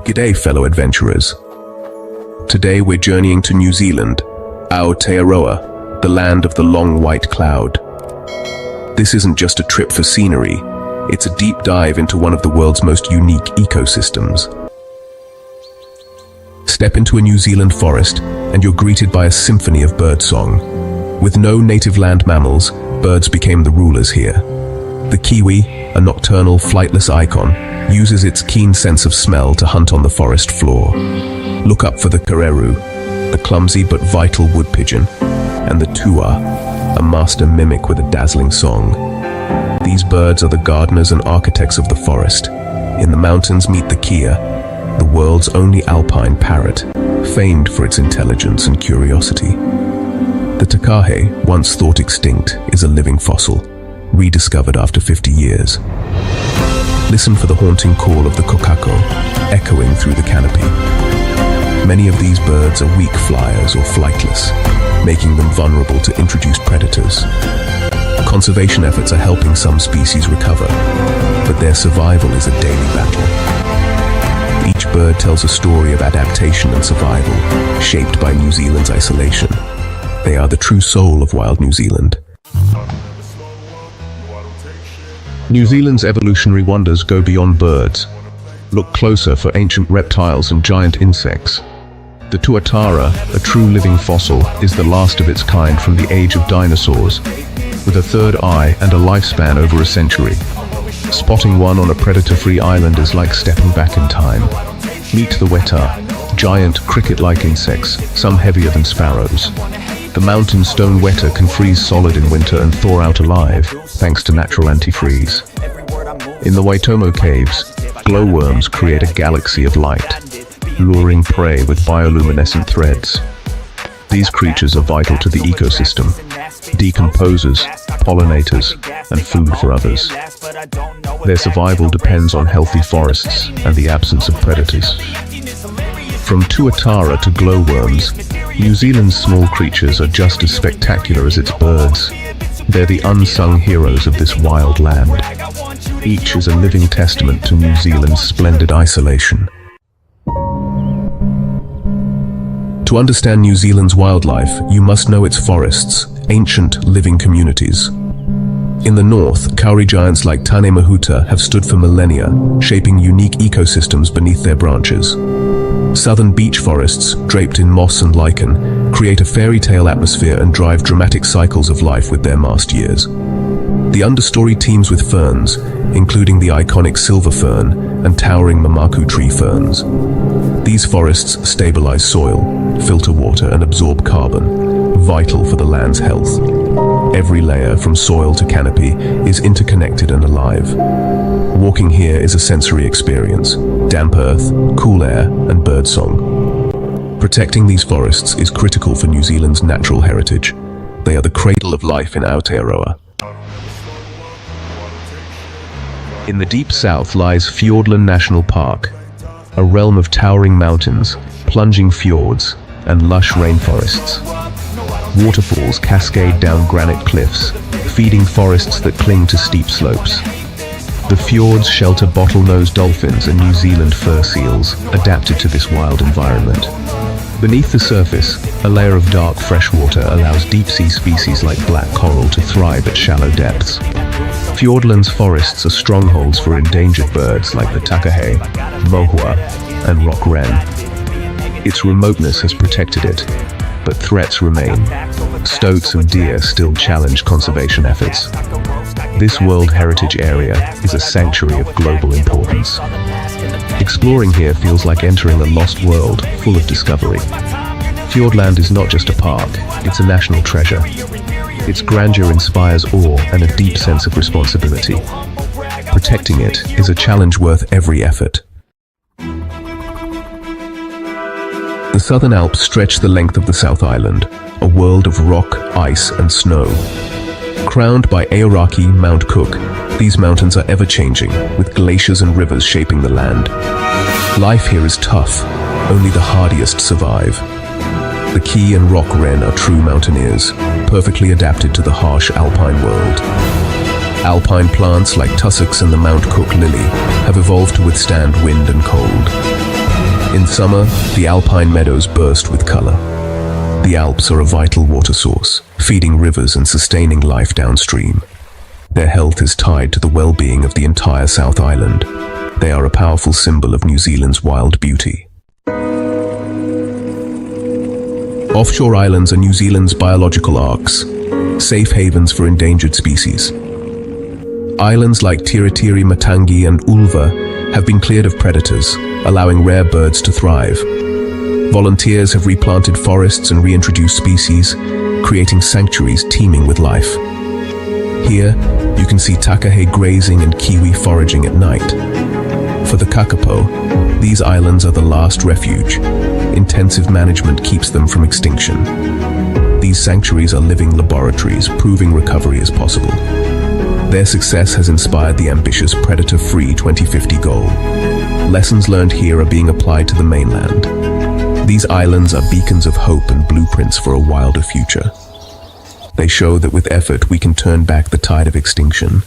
G'day fellow adventurers. Today we're journeying to New Zealand, Aotearoa, the land of the long white cloud. This isn't just a trip for scenery, it's a deep dive into one of the world's most unique ecosystems. Step into a New Zealand forest and you're greeted by a symphony of birdsong. With no native land mammals, birds became the rulers here. The kiwi, a nocturnal, flightless icon, uses its keen sense of smell to hunt on the forest floor. Look up for the kereru, the clumsy but vital wood pigeon, and the tua, a master mimic with a dazzling song. These birds are the gardeners and architects of the forest. In the mountains meet the kea, the world's only alpine parrot, famed for its intelligence and curiosity. The takahe, once thought extinct, is a living fossil, rediscovered after 50 years. Listen for the haunting call of the kokako, echoing through the canopy. Many of these birds are weak flyers or flightless, making them vulnerable to introduced predators. Conservation efforts are helping some species recover, but their survival is a daily battle. Each bird tells a story of adaptation and survival, shaped by New Zealand's isolation. They are the true soul of wild New Zealand. New Zealand's evolutionary wonders go beyond birds. Look closer for ancient reptiles and giant insects. The tuatara, a true living fossil, is the last of its kind from the age of dinosaurs, with a third eye and a lifespan over a century. Spotting one on a predator-free island is like stepping back in time. Meet the weta, giant cricket-like insects, some heavier than sparrows. The mountain stone weta can freeze solid in winter and thaw out alive, thanks to natural antifreeze. In the Waitomo caves, glowworms create a galaxy of light, luring prey with bioluminescent threads. These creatures are vital to the ecosystem, decomposers, pollinators, and food for others. Their survival depends on healthy forests and the absence of predators. From tuatara to glowworms, New Zealand's small creatures are just as spectacular as its birds. They're the unsung heroes of this wild land. Each is a living testament to New Zealand's splendid isolation. To understand New Zealand's wildlife, you must know its forests, ancient living communities. In the north, kauri giants like Tane Mahuta have stood for millennia, shaping unique ecosystems beneath their branches. Southern beech forests, draped in moss and lichen, create a fairy tale atmosphere and drive dramatic cycles of life with their mast years. The understory teems with ferns, including the iconic silver fern and towering mamaku tree ferns. These forests stabilize soil, filter water, and absorb carbon, vital for the land's health. Every layer, from soil to canopy, is interconnected and alive. Walking here is a sensory experience: damp earth, cool air, and birdsong. Protecting these forests is critical for New Zealand's natural heritage. They are the cradle of life in Aotearoa. In the deep south lies Fiordland National Park, a realm of towering mountains, plunging fjords, and lush rainforests. Waterfalls cascade down granite cliffs, feeding forests that cling to steep slopes. The fjords shelter bottlenose dolphins and New Zealand fur seals, adapted to this wild environment. Beneath the surface, a layer of dark freshwater allows deep-sea species like black coral to thrive at shallow depths. Fiordland's forests are strongholds for endangered birds like the takahe, mohua, and rock wren. Its remoteness has protected it, but threats remain. Stoats and deer still challenge conservation efforts. This World Heritage Area is a sanctuary of global importance. Exploring here feels like entering a lost world full of discovery. Fiordland is not just a park, it's a national treasure. Its grandeur inspires awe and a deep sense of responsibility. Protecting it is a challenge worth every effort. The Southern Alps stretch the length of the South Island, a world of rock, ice, and snow. Crowned by Aoraki, Mount Cook, these mountains are ever-changing, with glaciers and rivers shaping the land. Life here is tough, only the hardiest survive. The kea and rock wren are true mountaineers, perfectly adapted to the harsh alpine world. Alpine plants like tussocks and the Mount Cook lily have evolved to withstand wind and cold. In summer, the alpine meadows burst with color. The Alps are a vital water source, feeding rivers and sustaining life downstream. Their health is tied to the well-being of the entire South Island. They are a powerful symbol of New Zealand's wild beauty. Offshore islands are New Zealand's biological arks, safe havens for endangered species. Islands like Tiritiri, Matangi and Ulva have been cleared of predators, allowing rare birds to thrive. Volunteers have replanted forests and reintroduced species, creating sanctuaries teeming with life. Here, you can see takahe grazing and kiwi foraging at night. For the kakapo, these islands are the last refuge. Intensive management keeps them from extinction. These sanctuaries are living laboratories, proving recovery is possible. Their success has inspired the ambitious Predator-Free 2050 goal. Lessons learned here are being applied to the mainland. These islands are beacons of hope and blueprints for a wilder future. They show that with effort we can turn back the tide of extinction.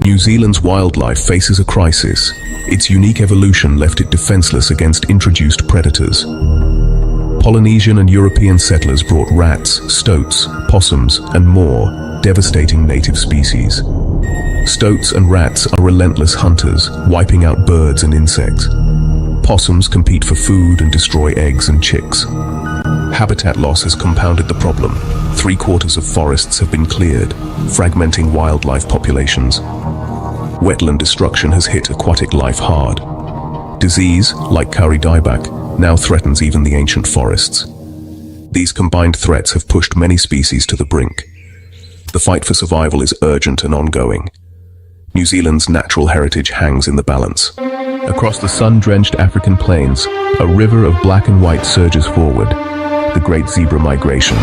New Zealand's wildlife faces a crisis. Its unique evolution left it defenseless against introduced predators. Polynesian and European settlers brought rats, stoats, possums, and more, devastating native species. Stoats and rats are relentless hunters, wiping out birds and insects. Possums compete for food and destroy eggs and chicks. Habitat loss has compounded the problem. 3/4 of forests have been cleared, fragmenting wildlife populations. Wetland destruction has hit aquatic life hard. Disease, like Kauri dieback, now threatens even the ancient forests. These combined threats have pushed many species to the brink. The fight for survival is urgent and ongoing. New Zealand's natural heritage hangs in the balance. Across the sun-drenched African plains, a river of black and white surges forward, the Great Zebra Migration.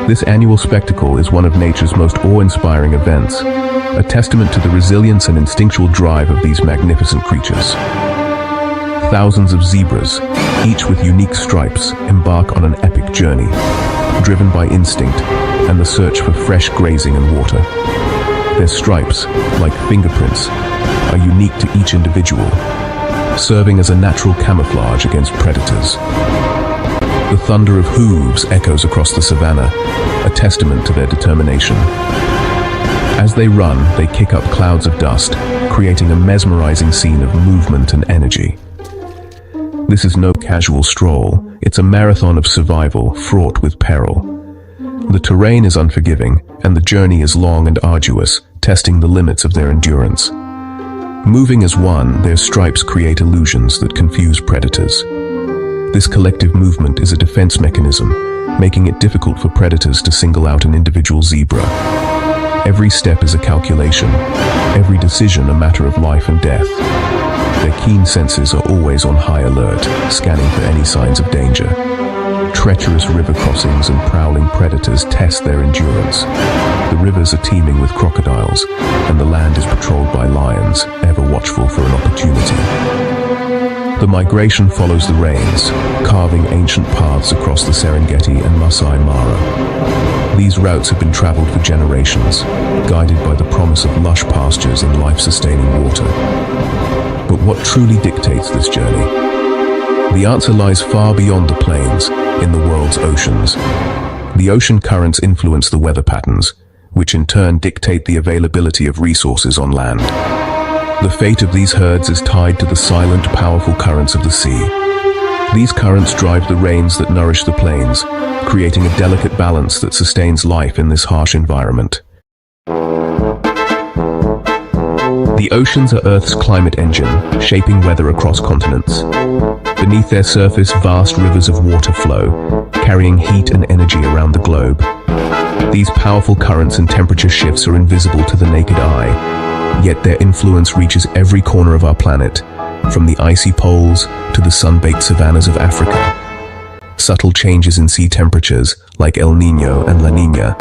This annual spectacle is one of nature's most awe-inspiring events, a testament to the resilience and instinctual drive of these magnificent creatures. Thousands of zebras, each with unique stripes, embark on an epic journey, driven by instinct and the search for fresh grazing and water. Their stripes, like fingerprints, are unique to each individual, serving as a natural camouflage against predators. The thunder of hooves echoes across the savannah, a testament to their determination. As they run, they kick up clouds of dust, creating a mesmerizing scene of movement and energy. This is no casual stroll, it's a marathon of survival fraught with peril. The terrain is unforgiving, and the journey is long and arduous, testing the limits of their endurance. Moving as one, their stripes create illusions that confuse predators. This collective movement is a defense mechanism, making it difficult for predators to single out an individual zebra. Every step is a calculation, every decision a matter of life and death. Their keen senses are always on high alert, scanning for any signs of danger. Treacherous river crossings and prowling predators test their endurance. The rivers are teeming with crocodiles, and the land is patrolled by lions, ever watchful for an opportunity. The migration follows the rains, carving ancient paths across the Serengeti and Masai Mara. These routes have been traveled for generations, guided by the promise of lush pastures and life-sustaining water. But what truly dictates this journey? The answer lies far beyond the plains, in the world's oceans. The ocean currents influence the weather patterns, which in turn dictate the availability of resources on land. The fate of these herds is tied to the silent, powerful currents of the sea. These currents drive the rains that nourish the plains, creating a delicate balance that sustains life in this harsh environment. The oceans are Earth's climate engine, shaping weather across continents. Beneath their surface, vast rivers of water flow, carrying heat and energy around the globe. These powerful currents and temperature shifts are invisible to the naked eye, yet their influence reaches every corner of our planet, from the icy poles to the sun-baked savannas of Africa. Subtle changes in sea temperatures, like El Niño and La Niña,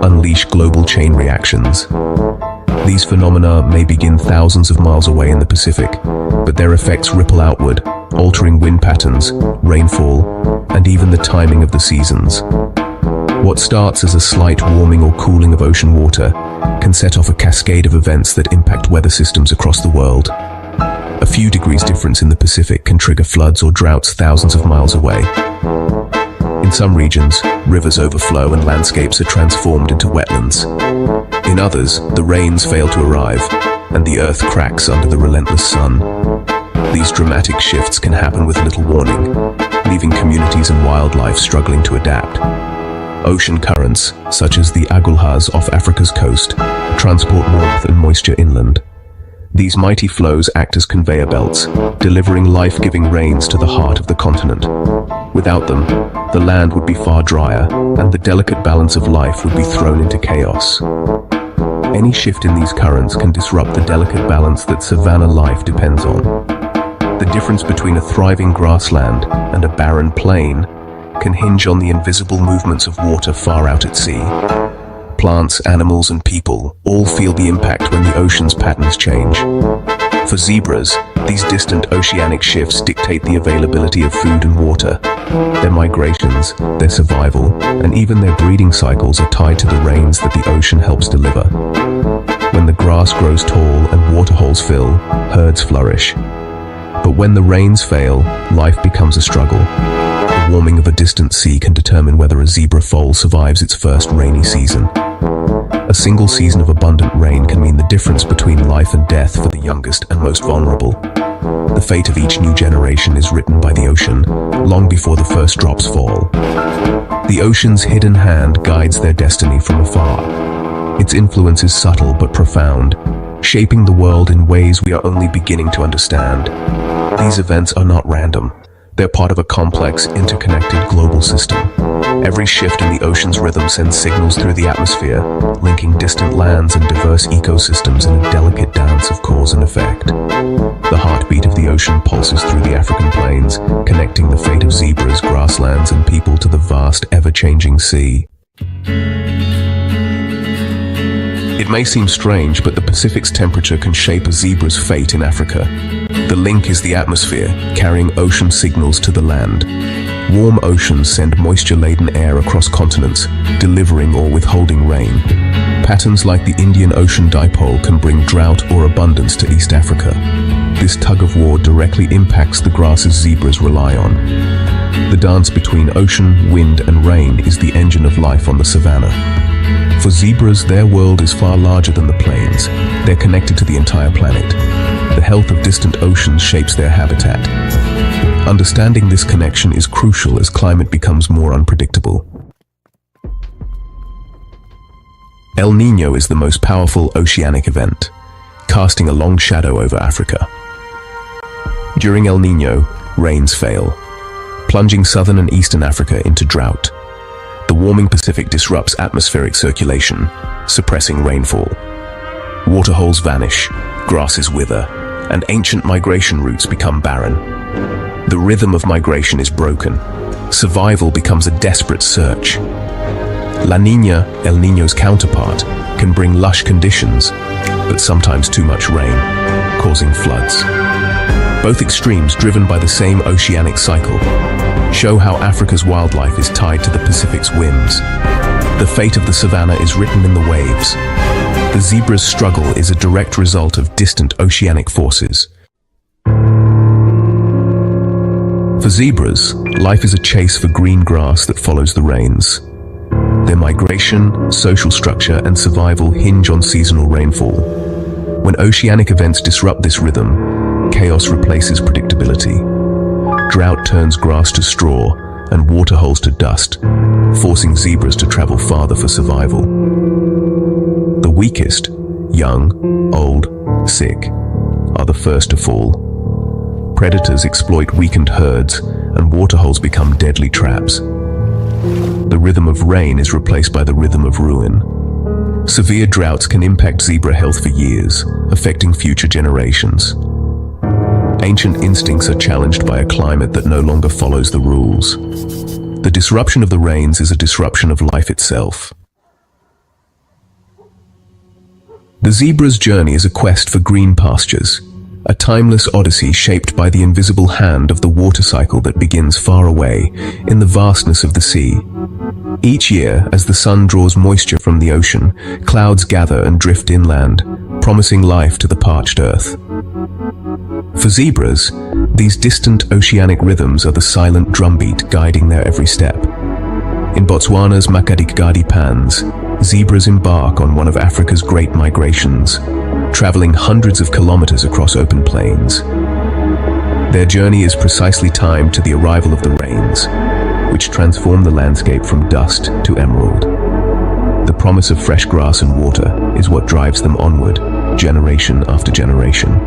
unleash global chain reactions. These phenomena may begin thousands of miles away in the Pacific, but their effects ripple outward, altering wind patterns, rainfall, and even the timing of the seasons. What starts as a slight warming or cooling of ocean water can set off a cascade of events that impact weather systems across the world. A few degrees difference in the Pacific can trigger floods or droughts thousands of miles away. In some regions, rivers overflow and landscapes are transformed into wetlands. In others, the rains fail to arrive, and the earth cracks under the relentless sun. These dramatic shifts can happen with little warning, leaving communities and wildlife struggling to adapt. Ocean currents, such as the Agulhas off Africa's coast, transport warmth and moisture inland. These mighty flows act as conveyor belts, delivering life-giving rains to the heart of the continent. Without them, the land would be far drier, and the delicate balance of life would be thrown into chaos. Any shift in these currents can disrupt the delicate balance that savanna life depends on. The difference between a thriving grassland and a barren plain can hinge on the invisible movements of water far out at sea. Plants, animals, and people all feel the impact when the ocean's patterns change. For zebras, these distant oceanic shifts dictate the availability of food and water. Their migrations, their survival, and even their breeding cycles are tied to the rains that the ocean helps deliver. When the grass grows tall and waterholes fill, herds flourish. But when the rains fail, life becomes a struggle. The warming of a distant sea can determine whether a zebra foal survives its first rainy season. A single season of abundant rain can mean the difference between life and death for the youngest and most vulnerable. The fate of each new generation is written by the ocean, long before the first drops fall. The ocean's hidden hand guides their destiny from afar. Its influence is subtle but profound, shaping the world in ways we are only beginning to understand. These events are not random. They're part of a complex, interconnected global system. Every shift in the ocean's rhythm sends signals through the atmosphere, linking distant lands and diverse ecosystems in a delicate dance of cause and effect. The heartbeat of the ocean pulses through the African plains, connecting the fate of zebras, grasslands, and people to the vast, ever-changing sea. It may seem strange, but the Pacific's temperature can shape a zebra's fate in Africa. The link is the atmosphere, carrying ocean signals to the land. Warm oceans send moisture-laden air across continents, delivering or withholding rain. Patterns like the Indian Ocean dipole can bring drought or abundance to East Africa. This tug-of-war directly impacts the grasses zebras rely on. The dance between ocean, wind, and rain is the engine of life on the savanna. For zebras, their world is far larger than the plains. They're connected to the entire planet. The health of distant oceans shapes their habitat. Understanding this connection is crucial as climate becomes more unpredictable. El Niño is the most powerful oceanic event, casting a long shadow over Africa. During El Niño, rains fail, plunging southern and eastern Africa into drought. The warming Pacific disrupts atmospheric circulation, suppressing rainfall. Waterholes vanish, grasses wither, and ancient migration routes become barren. The rhythm of migration is broken. Survival becomes a desperate search. La Niña, El Niño's counterpart, can bring lush conditions, but sometimes too much rain, causing floods. Both extremes, driven by the same oceanic cycle, show how Africa's wildlife is tied to the Pacific's whims. The fate of the savanna is written in the waves. The zebra's struggle is a direct result of distant oceanic forces. For zebras, life is a chase for green grass that follows the rains. Their migration, social structure, and survival hinge on seasonal rainfall. When oceanic events disrupt this rhythm, chaos replaces predictability. Drought turns grass to straw and waterholes to dust, forcing zebras to travel farther for survival. The weakest, young, old, sick, are the first to fall. Predators exploit weakened herds, and waterholes become deadly traps. The rhythm of rain is replaced by the rhythm of ruin. Severe droughts can impact zebra health for years, affecting future generations. Ancient instincts are challenged by a climate that no longer follows the rules. The disruption of the rains is a disruption of life itself. The zebra's journey is a quest for green pastures, a timeless odyssey shaped by the invisible hand of the water cycle that begins far away in the vastness of the sea. Each year, as the sun draws moisture from the ocean, clouds gather and drift inland, promising life to the parched earth. For zebras, these distant oceanic rhythms are the silent drumbeat guiding their every step. In Botswana's Makadikgadi Pans, zebras embark on one of Africa's great migrations, traveling hundreds of kilometers across open plains. Their journey is precisely timed to the arrival of the rains, which transform the landscape from dust to emerald. The promise of fresh grass and water is what drives them onward, generation after generation.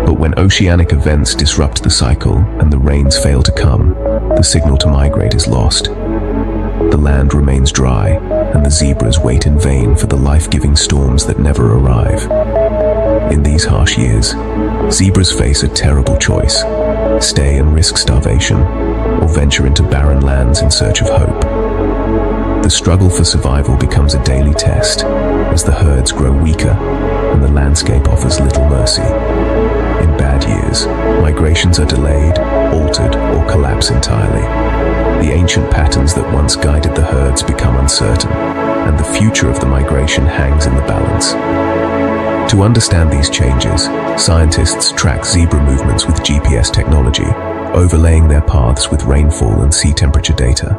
But when oceanic events disrupt the cycle and the rains fail to come, the signal to migrate is lost. The land remains dry, and the zebras wait in vain for the life-giving storms that never arrive. In these harsh years, zebras face a terrible choice: stay and risk starvation, or venture into barren lands in search of hope. The struggle for survival becomes a daily test as the herds grow weaker and the landscape offers little mercy. In bad years, migrations are delayed, altered, or collapse entirely. The ancient patterns that once guided the herds become uncertain, and the future of the migration hangs in the balance. To understand these changes, scientists track zebra movements with GPS technology, overlaying their paths with rainfall and sea temperature data.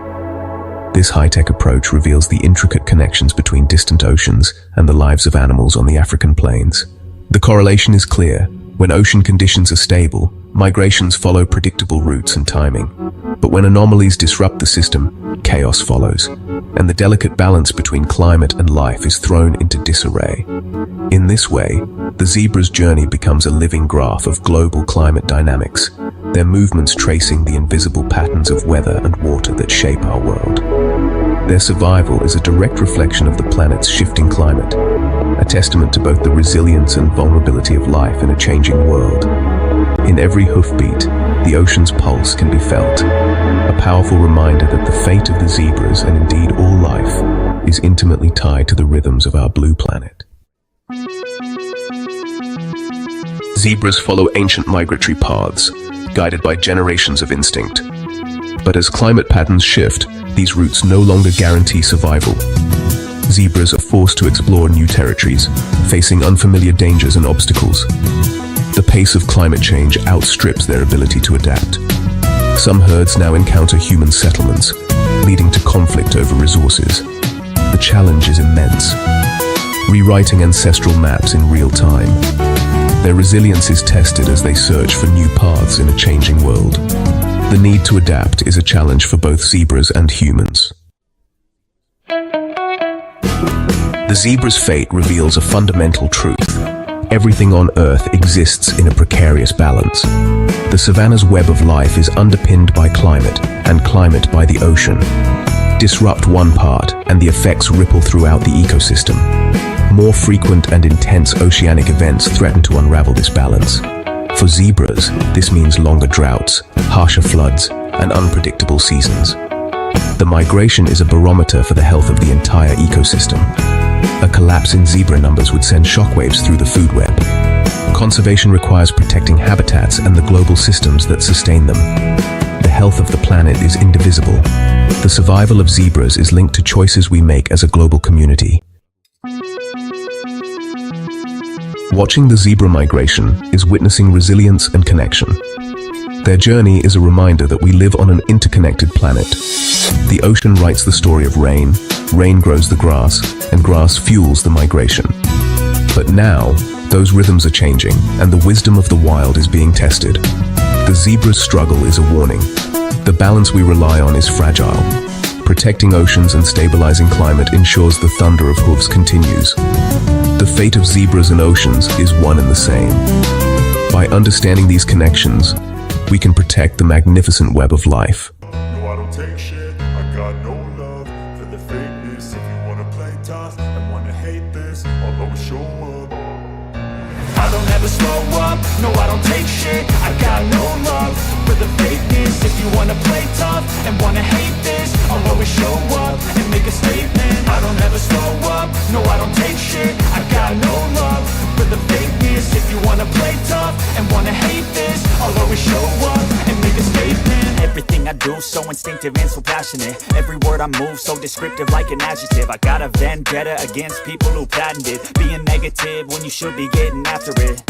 This high-tech approach reveals the intricate connections between distant oceans and the lives of animals on the African plains. The correlation is clear. When ocean conditions are stable, migrations follow predictable routes and timing. But when anomalies disrupt the system, chaos follows, and the delicate balance between climate and life is thrown into disarray. In this way, the zebra's journey becomes a living graph of global climate dynamics, their movements tracing the invisible patterns of weather and water that shape our world. Their survival is a direct reflection of the planet's shifting climate, a testament to both the resilience and vulnerability of life in a changing world. In every hoofbeat, the ocean's pulse can be felt, a powerful reminder that the fate of the zebras, and indeed all life, is intimately tied to the rhythms of our blue planet. Zebras follow ancient migratory paths, guided by generations of instinct. But as climate patterns shift, these routes no longer guarantee survival. Zebras are forced to explore new territories, facing unfamiliar dangers and obstacles. The pace of climate change outstrips their ability to adapt. Some herds now encounter human settlements, leading to conflict over resources. The challenge is immense, rewriting ancestral maps in real time. Their resilience is tested as they search for new paths in a changing world. The need to adapt is a challenge for both zebras and humans. The zebra's fate reveals a fundamental truth. Everything on Earth exists in a precarious balance. The savanna's web of life is underpinned by climate, and climate by the ocean. Disrupt one part, and the effects ripple throughout the ecosystem. More frequent and intense oceanic events threaten to unravel this balance. For zebras, this means longer droughts, harsher floods, and unpredictable seasons. The migration is a barometer for the health of the entire ecosystem. A collapse in zebra numbers would send shockwaves through the food web. Conservation requires protecting habitats and the global systems that sustain them. The health of the planet is indivisible. The survival of zebras is linked to choices we make as a global community. Watching the zebra migration is witnessing resilience and connection. Their journey is a reminder that we live on an interconnected planet. The ocean writes the story of rain, rain grows the grass, and grass fuels the migration. But now, those rhythms are changing, and the wisdom of the wild is being tested. The zebra's struggle is a warning. The balance we rely on is fragile. Protecting oceans and stabilizing climate ensures the thunder of hooves continues. The fate of zebras and oceans is one and the same. By understanding these connections, we can protect the magnificent web of life. No, I don't take shit. I got no love for the fakeness. If you wanna play tough and wanna hate this, I'll always show up. I don't ever slow up. No, I don't take shit. I got no love for the fakeness. If you wanna play tough and wanna hate this, I'll always show up and make a statement. I don't ever slow up. No, I don't take shit. I got no love for the fakeness. If you wanna play tough and wanna hate this, I'll always show up and make a statement. Everything I do so instinctive and so passionate. Every word I move so descriptive like an adjective. I got a vendetta against people who patented being negative when you should be getting after it.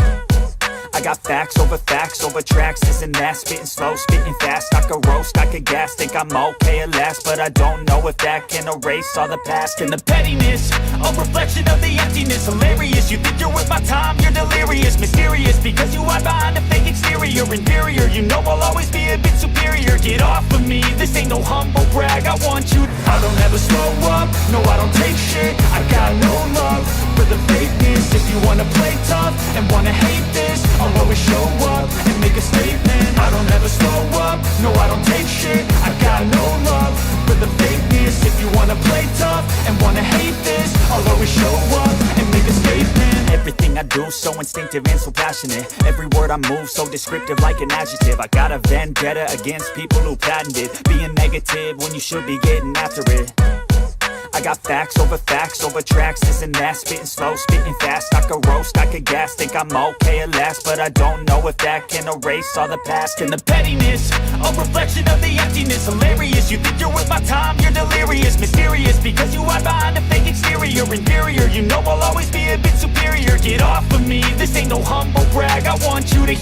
I I got facts over tracks, this and that. Spitting slow, spitting fast, I could roast, I could gas. Think I'm okay at last, but I don't know if that can erase all the past. And the pettiness, a reflection of the emptiness. Hilarious, you think you're worth my time, you're delirious. Mysterious, because you hide behind a fake exterior. Inferior, you know I'll always be a bit superior. Get off of me, this ain't no humble brag. I want you, I don't ever slow up, no I don't take shit. I got no love for the fakeness. If you wanna play tough and wanna hate this, I'll always show up and make a statement. I don't ever slow up, no I don't take shit. I got no love for the fakeness. If you wanna play tough and wanna hate this, I'll always show up and make a statement. Everything I do so instinctive and so passionate. Every word I move so descriptive like an adjective. I got a vendetta against people who patented being negative when you should be getting after it. I got facts over tracks, this and that. Spitting slow, spitting fast, I could roast, I could gas. Think I'm okay at last, but I don't know if that can erase all the past. And the pettiness, a reflection of the emptiness. Hilarious, you think you're worth my time, you're delirious. Mysterious, because you hide behind a fake exterior. Inferior, you know I'll always be a bit superior. Get off of me, this ain't no humble brag. I want you to